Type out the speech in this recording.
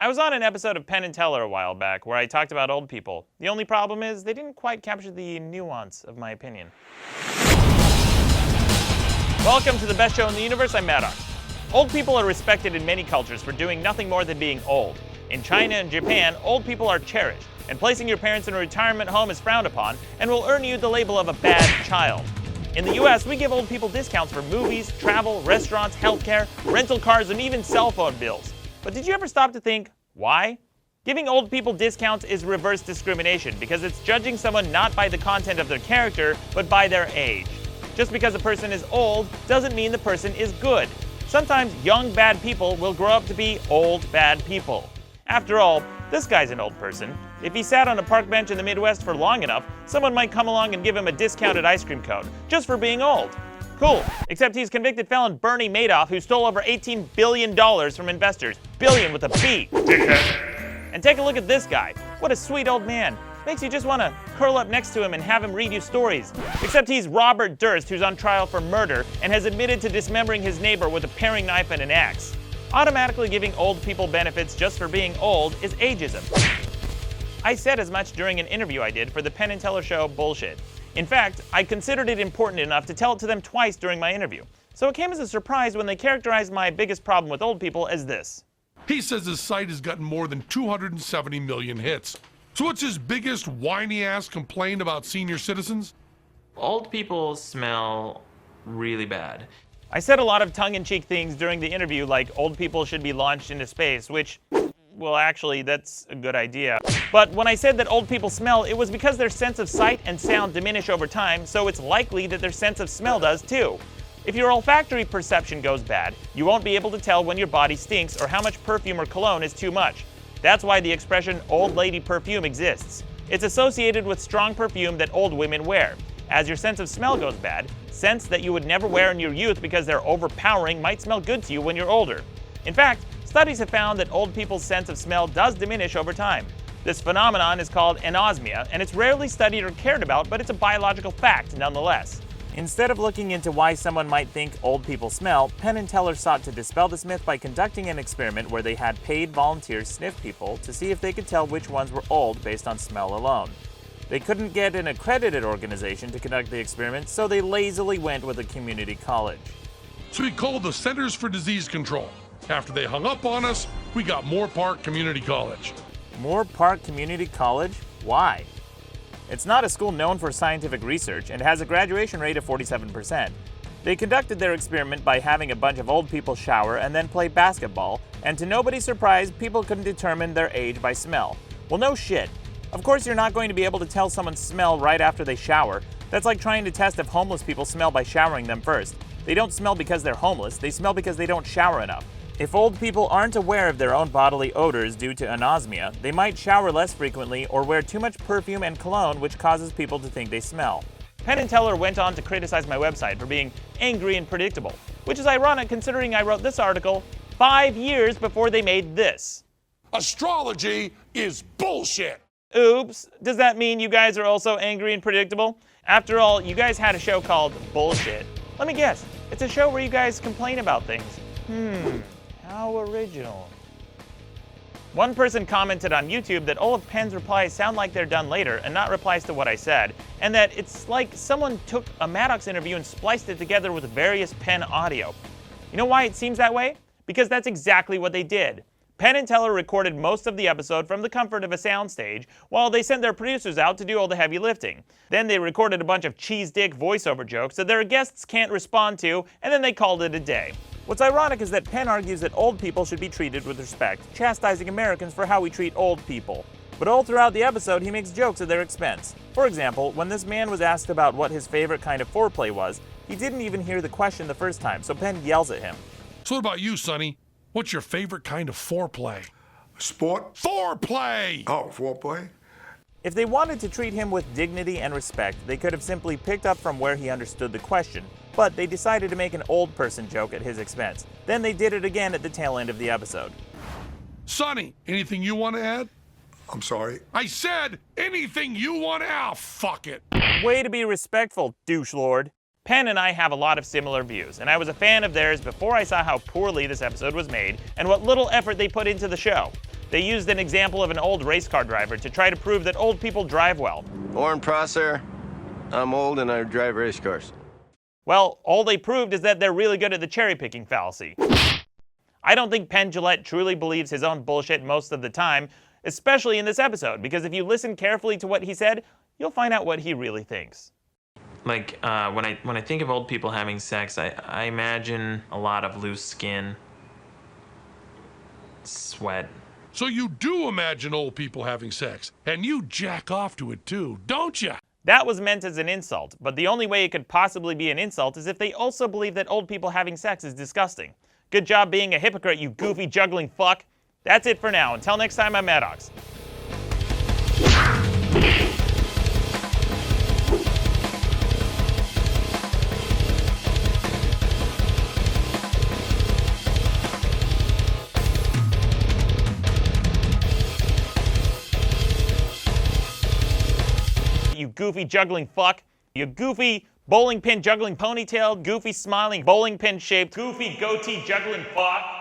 I was on an episode of Penn Teller a while back where I talked about old people. The only problem is they didn't quite capture the nuance of my opinion. Welcome to the best show in the universe, I'm Maddox. Old people are respected in many cultures for doing nothing more than being old. In China and Japan, old people are cherished, and placing your parents in a retirement home is frowned upon and will earn you the label of a bad child. In the US, we give old people discounts for movies, travel, restaurants, healthcare, rental cars, and even cell phone bills. But did you ever stop to think, why? Giving old people discounts is reverse discrimination because it's judging someone not by the content of their character, but by their age. Just because a person is old doesn't mean the person is good. Sometimes young bad people will grow up to be old bad people. After all, this guy's an old person. If he sat on a park bench in the Midwest for long enough, someone might come along and give him a discounted ice cream cone, just for being old. Cool, except he's convicted felon Bernie Madoff who stole over $18 billion from investors. Billion with a B. And take a look at this guy. What a sweet old man. Makes you just want to curl up next to him and have him read you stories. Except he's Robert Durst, who's on trial for murder and has admitted to dismembering his neighbor with a paring knife and an axe. Automatically giving old people benefits just for being old is ageism. I said as much during an interview I did for the Penn Teller show Bullshit. In fact, I considered it important enough to tell it to them twice during my interview. So it came as a surprise when they characterized my biggest problem with old people as this. He says his site has gotten more than 270 million hits. So what's his biggest whiny-ass complaint about senior citizens? Old people smell really bad. I said a lot of tongue-in-cheek things during the interview like old people should be launched into space, which, well, actually, that's a good idea. But when I said that old people smell, it was because their sense of sight and sound diminish over time, so it's likely that their sense of smell does too. If your olfactory perception goes bad, you won't be able to tell when your body stinks or how much perfume or cologne is too much. That's why the expression old lady perfume exists. It's associated with strong perfume that old women wear. As your sense of smell goes bad, scents that you would never wear in your youth because they're overpowering might smell good to you when you're older. In fact, studies have found that old people's sense of smell does diminish over time. This phenomenon is called anosmia, and it's rarely studied or cared about, but it's a biological fact nonetheless. Instead of looking into why someone might think old people smell, Penn Teller sought to dispel this myth by conducting an experiment where they had paid volunteers sniff people to see if they could tell which ones were old based on smell alone. They couldn't get an accredited organization to conduct the experiment, so they lazily went with a community college. So we called the Centers for Disease Control. After they hung up on us, we got Moore Park Community College. Moore Park Community College? Why? It's not a school known for scientific research and has a graduation rate of 47%. They conducted their experiment by having a bunch of old people shower and then play basketball, and to nobody's surprise, people couldn't determine their age by smell. Well, no shit. Of course you're not going to be able to tell someone's smell right after they shower. That's like trying to test if homeless people smell by showering them first. They don't smell because they're homeless, they smell because they don't shower enough. If old people aren't aware of their own bodily odors due to anosmia, they might shower less frequently or wear too much perfume and cologne, which causes people to think they smell. Penn Teller went on to criticize my website for being angry and predictable, which is ironic considering I wrote this article 5 years before they made this. Astrology is bullshit! Oops, does that mean you guys are also angry and predictable? After all, you guys had a show called Bullshit. Let me guess, it's a show where you guys complain about things. How original. One person commented on YouTube that all of Penn's replies sound like they're done later and not replies to what I said, and that it's like someone took a Maddox interview and spliced it together with various Penn audio. You know why it seems that way? Because that's exactly what they did. Penn Teller recorded most of the episode from the comfort of a soundstage while they sent their producers out to do all the heavy lifting. Then they recorded a bunch of cheese dick voiceover jokes that their guests can't respond to, and then they called it a day. What's ironic is that Penn argues that old people should be treated with respect, chastising Americans for how we treat old people. But all throughout the episode, he makes jokes at their expense. For example, when this man was asked about what his favorite kind of foreplay was, he didn't even hear the question the first time, so Penn yells at him. So what about you, Sonny? What's your favorite kind of foreplay? Sport? Foreplay! Oh, foreplay? If they wanted to treat him with dignity and respect, they could have simply picked up from where he understood the question, but they decided to make an old person joke at his expense. Then they did it again at the tail end of the episode. Sonny, anything you want to add? I'm sorry. I said anything you want to add. Fuck it. Way to be respectful, douche lord. Penn and I have a lot of similar views, and I was a fan of theirs before I saw how poorly this episode was made and what little effort they put into the show. They used an example of an old race car driver to try to prove that old people drive well. Warren Prosser, I'm old and I drive race cars. Well, all they proved is that they're really good at the cherry-picking fallacy. I don't think Penn Jillette truly believes his own bullshit most of the time, especially in this episode, because if you listen carefully to what he said, you'll find out what he really thinks. Like, when I think of old people having sex, I imagine a lot of loose skin, sweat. So you do imagine old people having sex, and you jack off to it too, don't you? That was meant as an insult, but the only way it could possibly be an insult is if they also believe that old people having sex is disgusting. Good job being a hypocrite, you goofy juggling fuck. That's it for now. Until next time, I'm Maddox. You goofy juggling fuck. You goofy bowling pin juggling ponytail, goofy smiling bowling pin shaped, goofy goatee juggling fuck.